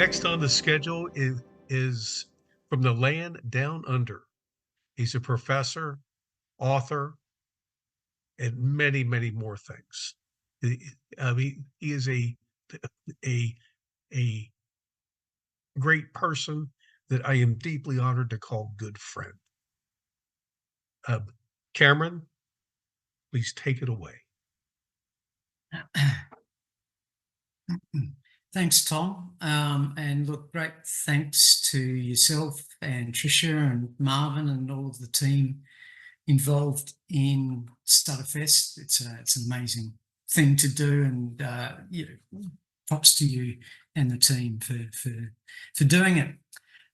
Next on the schedule is from the land down under. He's a professor, author, and many, many more things. He is a great person that I am deeply honored to call good friend. Cameron, please take it away. Thanks, Tom. And look, great thanks to yourself and Tricia and Marvin and all of the team involved in StutterFest. It's an amazing thing to do, and props to you and the team for doing it.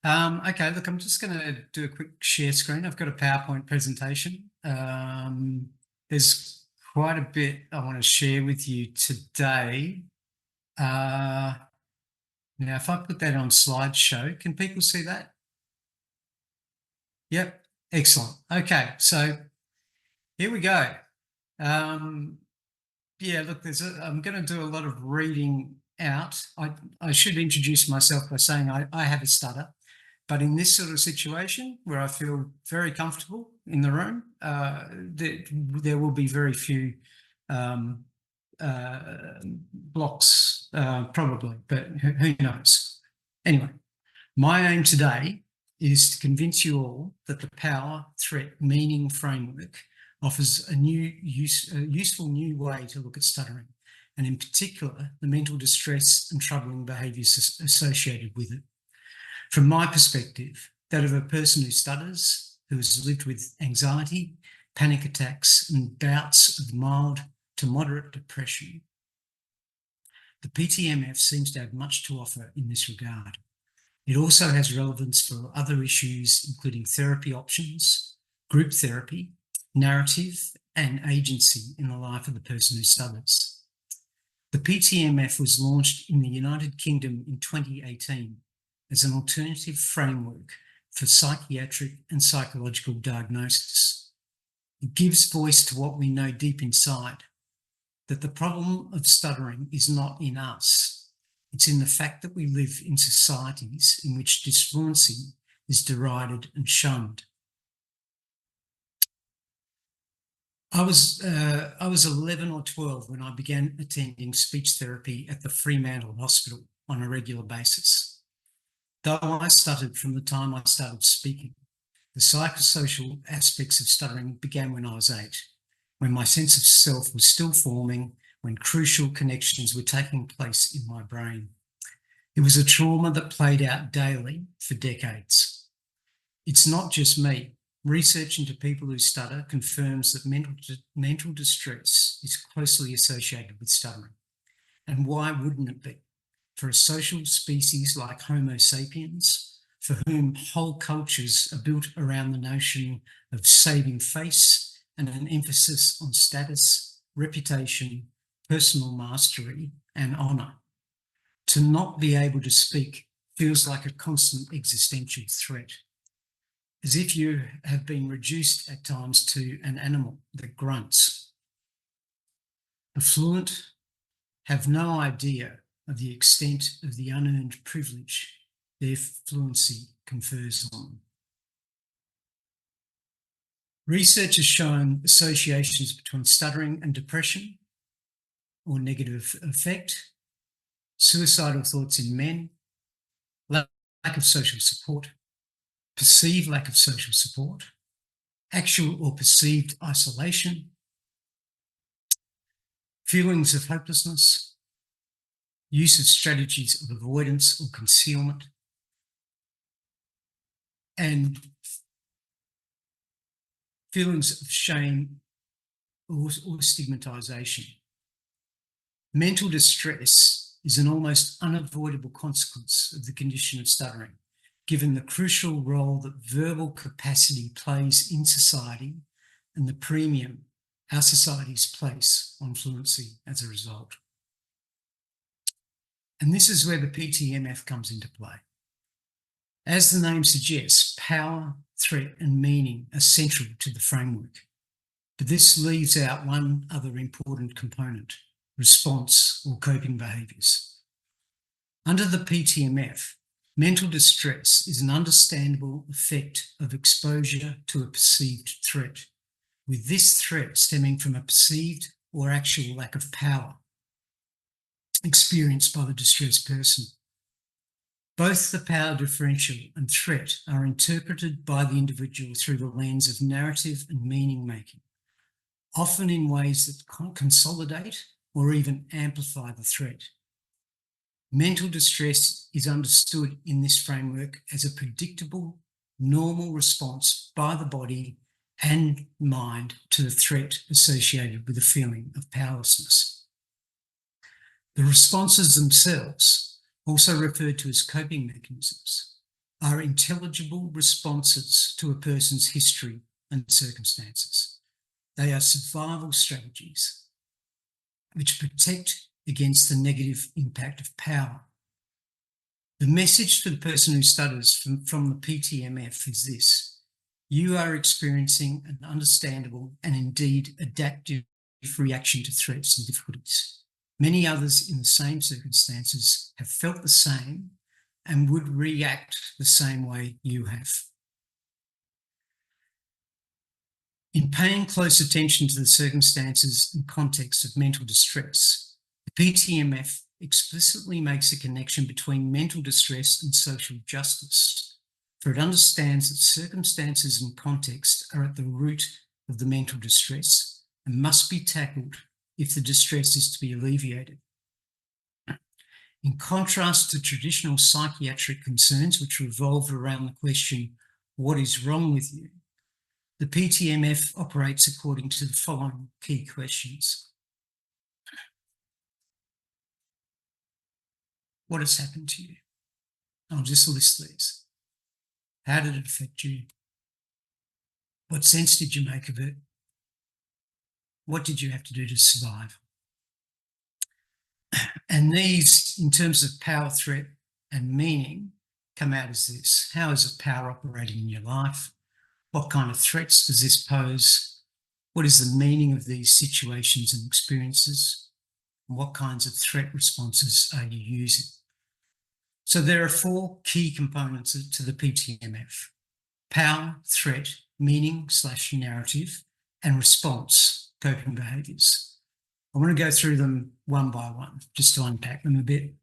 Okay, look, I'm just going to do a quick share screen. I've got a PowerPoint presentation. There's quite a bit I want to share with you today. Now, if I put that on slideshow, can people see that? Yep, excellent. Okay, so here we go. Yeah, look, I'm going to do a lot of reading out. I should introduce myself by saying I have a stutter, but in this sort of situation where I feel very comfortable in the room, there will be very few blocks probably, but who knows. Anyway, my aim today is to convince you all that the power, threat, meaning framework offers a useful new way to look at stuttering, and in particular, the mental distress and troubling behaviours associated with it. From my perspective, that of a person who stutters, who has lived with anxiety, panic attacks, and bouts of mild to moderate depression, the PTMF seems to have much to offer in this regard. It also has relevance for other issues, including therapy options, group therapy, narrative, and agency in the life of the person who stutters. The PTMF was launched in the United Kingdom in 2018 as an alternative framework for psychiatric and psychological diagnosis. It gives voice to what we know deep inside, that the problem of stuttering is not in us. It's in the fact that we live in societies in which disfluency is derided and shunned. I was 11 or 12 when I began attending speech therapy at the Fremantle Hospital on a regular basis. Though I stuttered from the time I started speaking, the psychosocial aspects of stuttering began when I was 8, when my sense of self was still forming, when crucial connections were taking place in my brain. It was a trauma that played out daily for decades. It's not just me. Research into people who stutter confirms that mental distress is closely associated with stuttering. And why wouldn't it be? For a social species like Homo sapiens, for whom whole cultures are built around the notion of saving face and an emphasis on status, reputation, personal mastery, and honour. To not be able to speak feels like a constant existential threat, as if you have been reduced at times to an animal that grunts. The fluent have no idea of the extent of the unearned privilege their fluency confers on them. Research has shown associations between stuttering and depression or negative affect, suicidal thoughts in men, lack of social support, perceived lack of social support, actual or perceived isolation, feelings of hopelessness, use of strategies of avoidance or concealment, and feelings of shame or stigmatisation. Mental distress is an almost unavoidable consequence of the condition of stuttering, given the crucial role that verbal capacity plays in society and the premium our societies place on fluency as a result. And this is where the PTMF comes into play. As the name suggests, power, threat, and meaning are central to the framework. But this leaves out one other important component: response or coping behaviours. Under the PTMF, mental distress is an understandable effect of exposure to a perceived threat, with this threat stemming from a perceived or actual lack of power experienced by the distressed person. Both the power differential and threat are interpreted by the individual through the lens of narrative and meaning making, often in ways that consolidate or even amplify the threat. Mental distress is understood in this framework as a predictable, normal response by the body and mind to the threat associated with a feeling of powerlessness. The responses themselves, also referred to as coping mechanisms, are intelligible responses to a person's history and circumstances. They are survival strategies which protect against the negative impact of power. The message for the person who stutters from the PTMF is this: you are experiencing an understandable and indeed adaptive reaction to threats and difficulties. Many others in the same circumstances have felt the same and would react the same way you have. In paying close attention to the circumstances and context of mental distress, the PTMF explicitly makes a connection between mental distress and social justice, for it understands that circumstances and context are at the root of the mental distress and must be tackled if the distress is to be alleviated. In contrast to traditional psychiatric concerns, which revolve around the question, what is wrong with you? The PTMF operates according to the following key questions. What has happened to you? I'll just list these. How did it affect you? What sense did you make of it? What did you have to do to survive? And these, in terms of power, threat, and meaning, come out as this. How is it power operating in your life? What kind of threats does this pose? What is the meaning of these situations and experiences? And what kinds of threat responses are you using? So there are four key components to the PTMF: power, threat, meaning/narrative, and response, coping behaviours. I want to go through them one by one, just to unpack them a bit.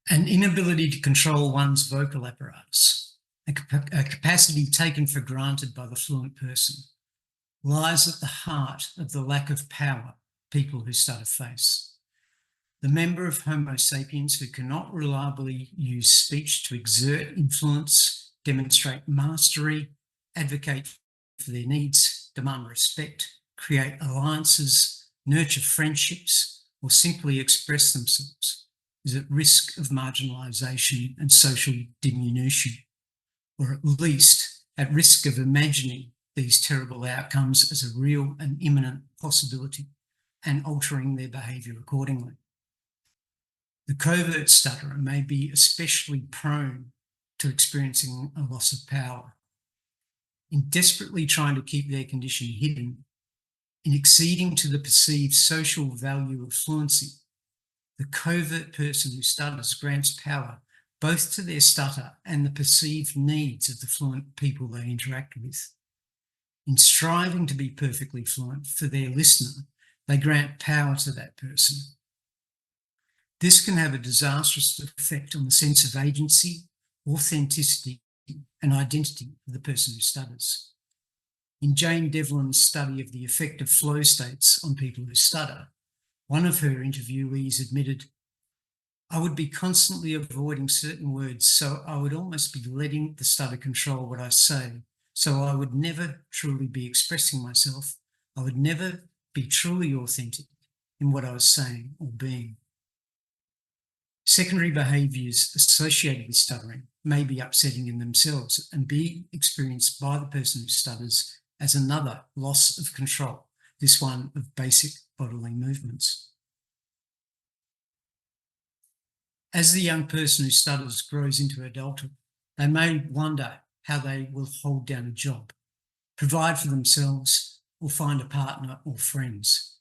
An inability to control one's vocal apparatus, a capacity taken for granted by the fluent person, lies at the heart of the lack of power people who stutter face. The member of Homo sapiens who cannot reliably use speech to exert influence, demonstrate mastery, advocate for their needs, demand respect, create alliances, nurture friendships, or simply express themselves, is at risk of marginalisation and social diminution, or at least at risk of imagining these terrible outcomes as a real and imminent possibility and altering their behaviour accordingly. The covert stutterer may be especially prone to experiencing a loss of power. In desperately trying to keep their condition hidden, in acceding to the perceived social value of fluency, the covert person who stutters grants power both to their stutter and the perceived needs of the fluent people they interact with. In striving to be perfectly fluent for their listener, they grant power to that person. This can have a disastrous effect on the sense of agency, authenticity, and identity of the person who stutters. In Jane Devlin's study of the effect of flow states on people who stutter, one of her interviewees admitted, "I would be constantly avoiding certain words, so I would almost be letting the stutter control what I say. So I would never truly be expressing myself. I would never be truly authentic in what I was saying or being." Secondary behaviours associated with stuttering may be upsetting in themselves and be experienced by the person who stutters as another loss of control, this one of basic bodily movements. As the young person who stutters grows into adulthood, they may wonder how they will hold down a job, provide for themselves, or find a partner or friends.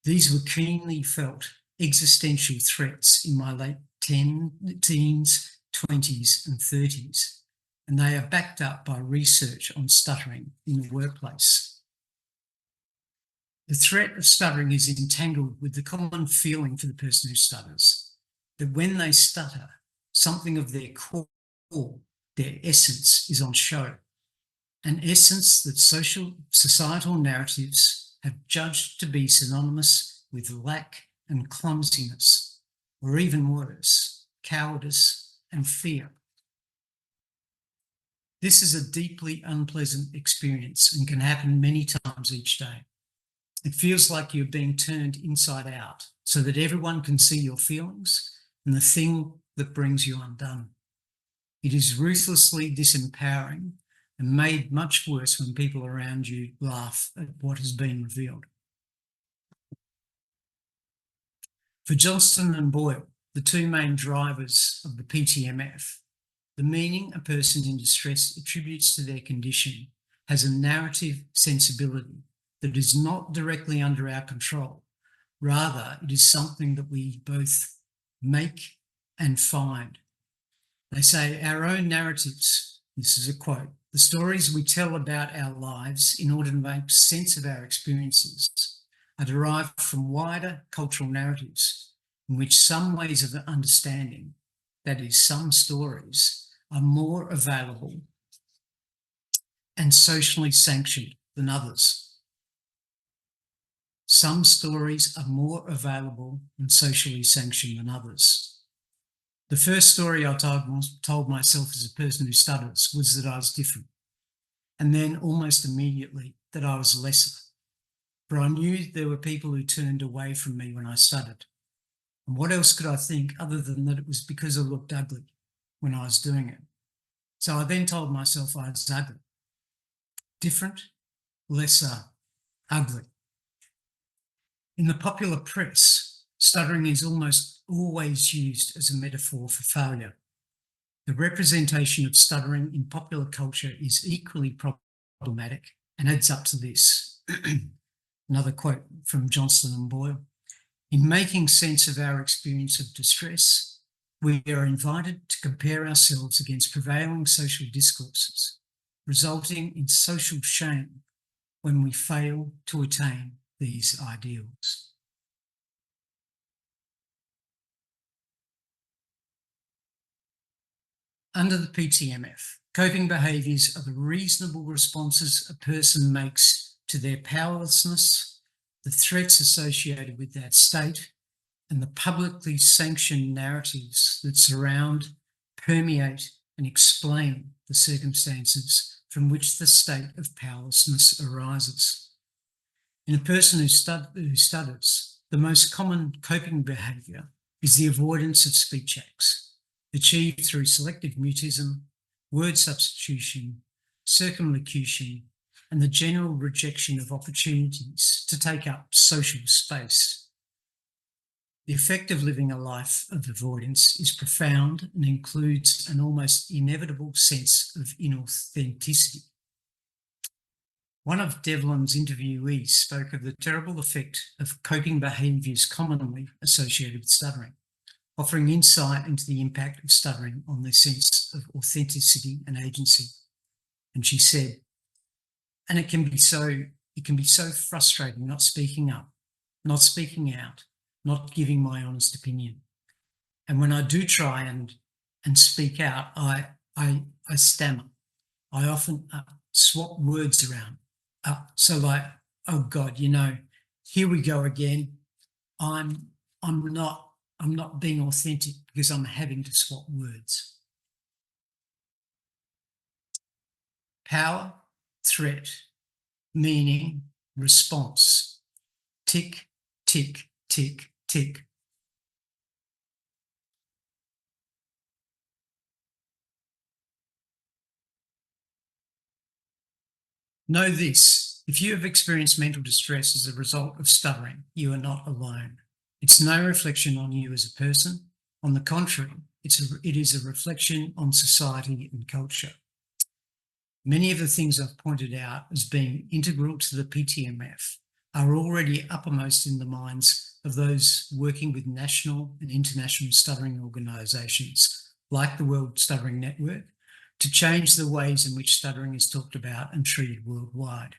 These were keenly felt existential threats in my late teens, 20s and 30s, and they are backed up by research on stuttering in the workplace. The threat of stuttering is entangled with the common feeling for the person who stutters, that when they stutter, something of their core, their essence is on show, an essence that societal narratives have judged to be synonymous with lack and clumsiness, or even worse, cowardice and fear. This is a deeply unpleasant experience and can happen many times each day. It feels like you're being turned inside out so that everyone can see your feelings and the thing that brings you undone. It is ruthlessly disempowering and made much worse when people around you laugh at what has been revealed. For Johnston and Boyle, the two main drivers of the PTMF, the meaning a person in distress attributes to their condition has a narrative sensibility that is not directly under our control. Rather, it is something that we both make and find. They say our own narratives, this is a quote, the stories we tell about our lives in order to make sense of our experiences are derived from wider cultural narratives in which some ways of understanding, that is, some stories, are more available and socially sanctioned than others. Some stories are more available and socially sanctioned than others. The first story I told myself as a person who stutters was that I was different, and then almost immediately that I was lesser. For I knew there were people who turned away from me when I stuttered. And what else could I think other than that it was because I looked ugly when I was doing it? So I then told myself I was ugly. Different, lesser, ugly. In the popular press, stuttering is almost always used as a metaphor for failure. The representation of stuttering in popular culture is equally problematic and adds up to this. Another quote from Johnston and Boyle. In making sense of our experience of distress, we are invited to compare ourselves against prevailing social discourses, resulting in social shame when we fail to attain these ideals. Under the PTMF, coping behaviours are the reasonable responses a person makes to their powerlessness, the threats associated with that state, and the publicly sanctioned narratives that surround, permeate, and explain the circumstances from which the state of powerlessness arises. In a person who stutters, the most common coping behaviour is the avoidance of speech acts, achieved through selective mutism, word substitution, circumlocution, and the general rejection of opportunities to take up social space. The effect of living a life of avoidance is profound and includes an almost inevitable sense of inauthenticity. One of Devlin's interviewees spoke of the terrible effect of coping behaviours commonly associated with stuttering, offering insight into the impact of stuttering on their sense of authenticity and agency. And she said, and it can be so frustrating not speaking up, not speaking out, not giving my honest opinion. And when I do try and speak out, I stammer. I often swap words around. So like, oh God, here we go again. I'm not being authentic because I'm having to swap words. Power, threat, meaning, response. Tick, tick, tick, tick. Know this, if you have experienced mental distress as a result of stuttering, you are not alone. It's no reflection on you as a person. On the contrary, it is a reflection on society and culture. Many of the things I've pointed out as being integral to the PTMF are already uppermost in the minds of those working with national and international stuttering organisations like the World Stuttering Network to change the ways in which stuttering is talked about and treated worldwide.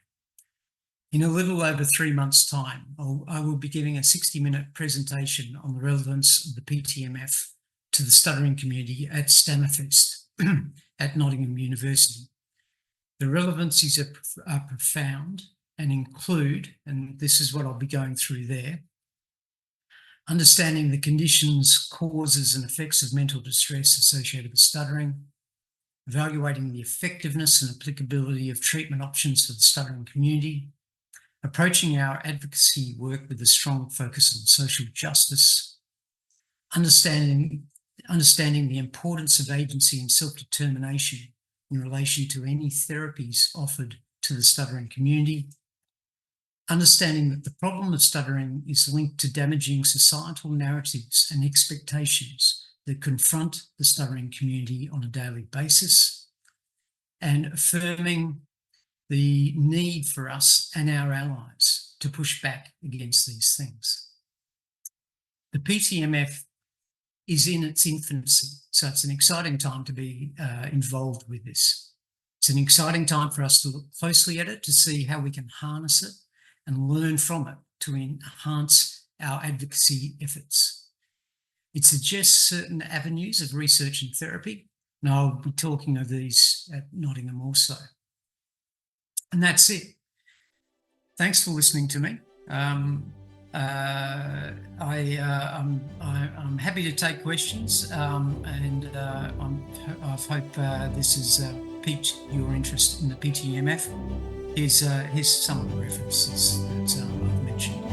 In a little over 3 months' time, I will be giving a 60-minute presentation on the relevance of the PTMF to the stuttering community at StutterFest at Nottingham University. The relevancies are profound and include, and this is what I'll be going through there, understanding the conditions, causes and effects of mental distress associated with stuttering, evaluating the effectiveness and applicability of treatment options for the stuttering community, approaching our advocacy work with a strong focus on social justice, understanding the importance of agency and self-determination in relation to any therapies offered to the stuttering community, understanding that the problem of stuttering is linked to damaging societal narratives and expectations that confront the stuttering community on a daily basis, and affirming the need for us and our allies to push back against these things. The PTMF is in its infancy, so it's an exciting time to be involved with this. It's an exciting time for us to look closely at it, to see how we can harness it and learn from it to enhance our advocacy efforts. It suggests certain avenues of research and therapy, and I'll be talking of these at Nottingham also. And that's it. Thanks for listening to me. I'm happy to take questions, and I hope this has piqued your interest in the PTMF. Here's some of the references that I've mentioned.